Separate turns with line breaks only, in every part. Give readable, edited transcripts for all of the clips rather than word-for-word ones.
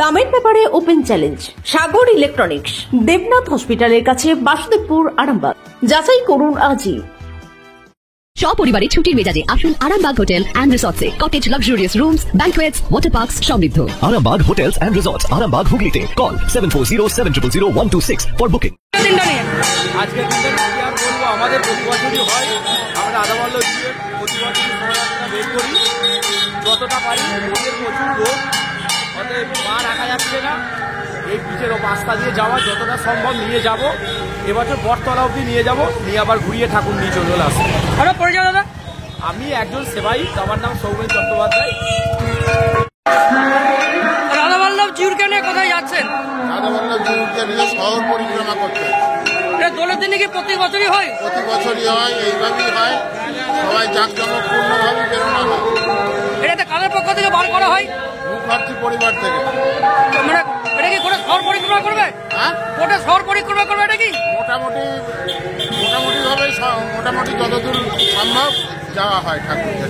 দামের ব্যাপারে open challenge সাগর electronics, Debnath হসপিটালের কাছে, বাসুদেবপুর, আরামবাগ। যাচাই করুন আজই।
সপরিবারে ছুটির মেজাজে আসুন আরামবাগ হোটেল অ্যান্ড রিসর্টসে। Cottage, luxurious rooms, banquets, water parks সমৃদ্ধ।
Arambag Hotels and Resorts, Arambag Hooghly. Call 7407000126 for booking.
আজকে বলবো আমাদের প্রতি বছরই হয়, আমরা আদাবল্লভ প্রতি বছরই শোভাযাত্রা বের করি, যতটা পারি। ওদের প্রচুর লোক, অতএব পা রাখা যাচ্ছে না। এই পিচের রাস্তা দিয়ে যাওয়া যতটা সম্ভব নিয়ে যাব। এবছর বটতলা অবধি নিয়ে যাব, নিয়ে আবার ঘুরিয়ে ঠাকুর নিয়ে চলে আসবো। দাদা, আমি একজন সেবাই, আমার নাম সৌমেন চট্টোপাধ্যায়।
রাধাবল্লভ জিউরকে নিয়ে কোথায় যাচ্ছেন?
রাধাবল্লভ জিউরকে নিয়ে শহর পরিক্রমা করতে।
দোলের দিনে কি প্রতি বছরই হয়?
প্রতি বছরই হয়, এইভাবেই হয়। সবাই জাঁকজমকপূর্ণভাবে বেরোনো হয়।
এটাতে কাদের পক্ষ থেকে বার করা হয়?
মুখার্জি পরিবার থেকে।
মানে এটা কি গোটা শহর পরিক্রমা করবে?
হ্যাঁ,
গোটা শহর পরিক্রমা করবে এটা কি?
মোটামুটি ভাবে মোটামুটি যতদূর সম্ভব যাওয়া হয় ঠাকুরকে।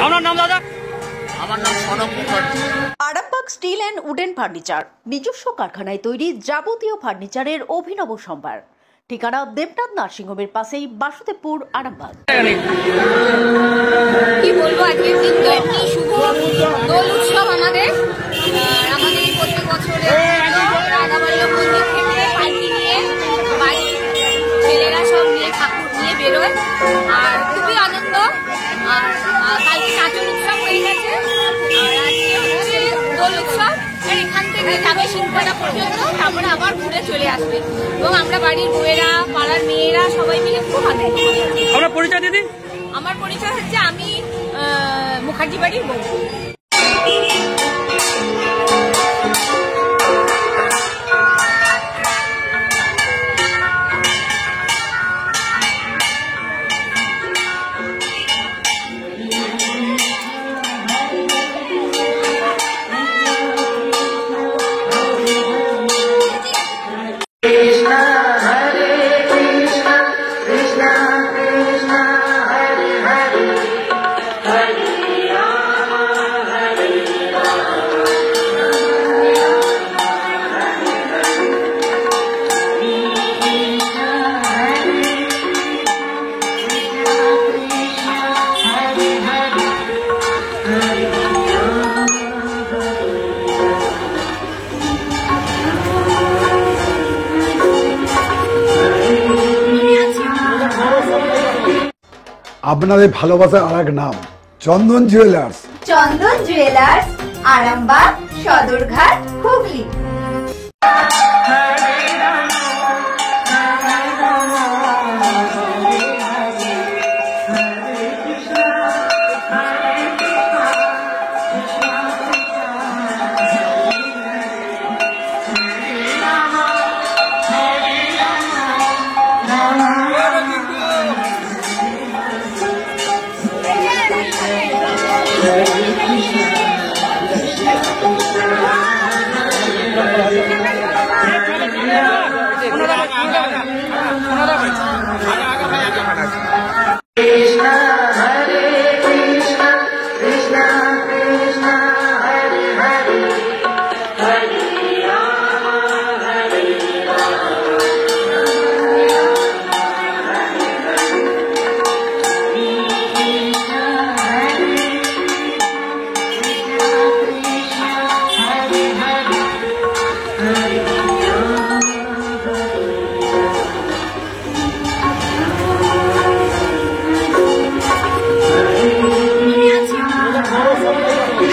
আপনার নাম দাদা?
আমার নাম Sanak Mukherjee.
Arambagh steel and wooden furniture, নিজস্ব কারখানায় তৈরি যাবতীয় ফার্নিচারের অভিনব সম্ভার। ঠিকানা দেবনাথ নার্সিংহোমের পাশেই, বাসুদেবপুর, আরামবাগ।
কি বলবো, আজকের দিন তো একটি শুভ দোল উৎসব আমাদের প্রত্যেক বছরে রাধাবল্লভ মন্দির থেকে পালকি নিয়ে বাড়ির ছেলেরা সব নিয়ে ঠাকুর নিয়ে বেরোয়, আর খুবই আনন্দ। আর কালকে নাচের উৎসব হয়ে গেছে, আর আজকে হচ্ছে দোল উৎসব। এখান থেকে যাবে শিল্পনা পর্যন্ত, তারপরে আবার ঘুরে চলে আসবে। এবং আমরা বাড়ির বউয়েরা, পাড়ার মেয়েরা সবাই মিলে খুব আনন্দ করি।
আপনার পরিচয় দিদি?
আমার পরিচয় হচ্ছে আমি মুখার্জি বাড়ির বউ।
আপনাদের ভালোবাসার আর এক নাম চন্দন জুয়েলার্স।
চন্দন জুয়েলার্স, আরামবাগ, সদরঘাট, হুগলি।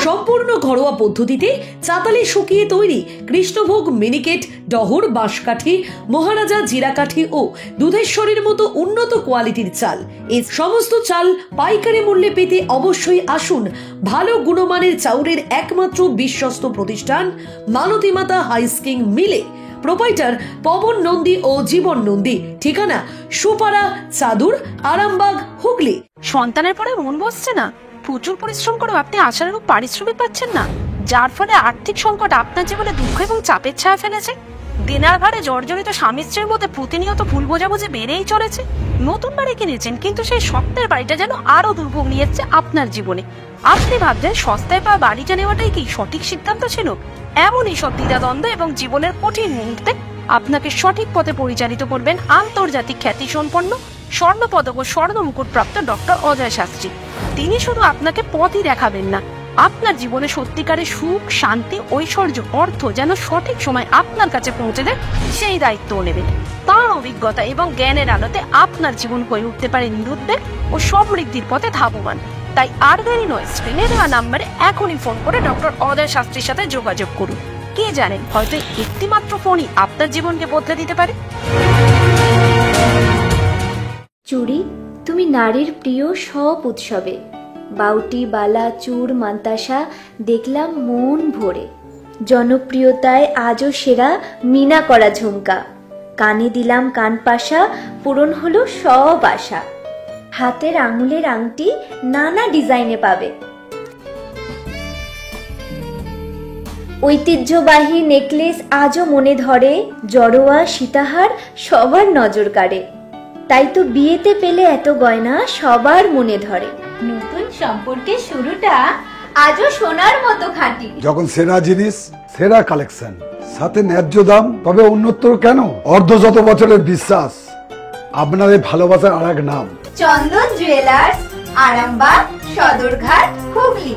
সম্পূর্ণ ঘরোয়া পদ্ধতিতে চাতালে শুকিয়ে তৈরি কৃষ্ণভোগ, মিনিকেট, ডহর, বাঁশকাঠি, মহারাজা, জিরাকাঠি ও দুধেশ্বরীর মতো উন্নত কোয়ালিটির চাল। এই সমস্ত চাল পাইকারি মূল্যে পেতে অবশ্যই আসুন ভালো গুণমানের চাউলের একমাত্র বিশ্বস্ত প্রতিষ্ঠান মালতী মাতা হাইস্কিং মিলে। প্রোপাইটার পবন নন্দী ও জীবন নন্দী। ঠিকানা সুপারা, চাদুর, আরামবাগ, হুগলি।
সন্তানের পরে মন বসছে না, প্রচুর পরিশ্রম করেও আপনি আশানুরূপ পারিশ্রমিক পাচ্ছেন না, যার ফলে আর্থিক সংকট আপনার জীবনে দুঃখ এবং চাপের ছায়া ফেলেছে। দিনার ভারে জর্জরিত স্বামী স্ত্রীর মধ্যে প্রতিনিয়ত ভুল বোঝাবুঝি বেড়েই চলেছে। নতুন বাড়ি কিনেছেন, কিন্তু সেই স্বপ্নের বাড়িটা যেন আরো দুর্ভোগ নিয়ে যাচ্ছে আপনার জীবনে। আপনি ভাবছেন সস্তায় পাওয়া বাড়িটা নেওয়াটাই কি সঠিক সিদ্ধান্ত ছিল? এমনই সব দ্বিধাদ্বন্দ্ব এবং জীবনের কঠিন মুহূর্তে আপনাকে সঠিক পথে পরিচালিত করবেন আন্তর্জাতিক খ্যাতি সম্পন্ন স্বর্ণপদক ও স্বর্ণ মুকুট প্রাপ্ত ডক্টর অজয় শাস্ত্রী। তিনি শুধু আপনাকে পথই দেখাবেন না, আপনার জীবনে সত্যিকারের সুখ, শান্তি, ঐশ্বর্য, অর্থ যেন সঠিক সময় আপনার কাছে পৌঁছে দেয় সেই দায়িত্বও নেবেন। তার অভিজ্ঞতা এবং জ্ঞানের আলোতে আপনার জীবন হয়ে উঠতে পারে নিরুদ্বেগ ও সমৃদ্ধির পথে ধাবমান। তাই আর দেরি নয়, স্ক্রিনে দেওয়া নাম্বারে এখনই ফোন করে ডক্টর অজয় শাস্ত্রীর সাথে যোগাযোগ করুন। কে জানেন, হয়তো একটি মাত্র ফোনই আপনার জীবনকে বদলে দিতে পারে।
চুড়ি, তুমি নারীর প্রিয় সব উৎসবে। বাউটি, বালা, চূড়, মান্তাসা দেখলাম মন ভরে। জনপ্রিয়তায় আজও সেরা মিনা করা ঝুমকা। কানে দিলাম কানপাশা, পূরণ হলো সব আশা। হাতের আঙুলের আংটি নানা ডিজাইনে পাবে। ঐতিহ্যবাহী নেকলেস আজও মনে ধরে। জড়োয়া, সীতাহার সবার নজর কাড়ে। তাই তো বিয়েতে পেলে এত গয়না সবার মনে ধরে।
নতুন সম্পর্কের শুরুটা আজও সোনার মতো খাঁটি।
যখন সেরা জিনিস, সেরা কালেকশন, সাথে ন্যায্য দাম, তবে উন্নতর কেন? অর্ধশত বছরের বিশ্বাস, আপনাদের ভালোবাসার আর এক নাম।
চন্দন জুয়েলার্স, আরামবাগ, সদরঘাট, হুগলি।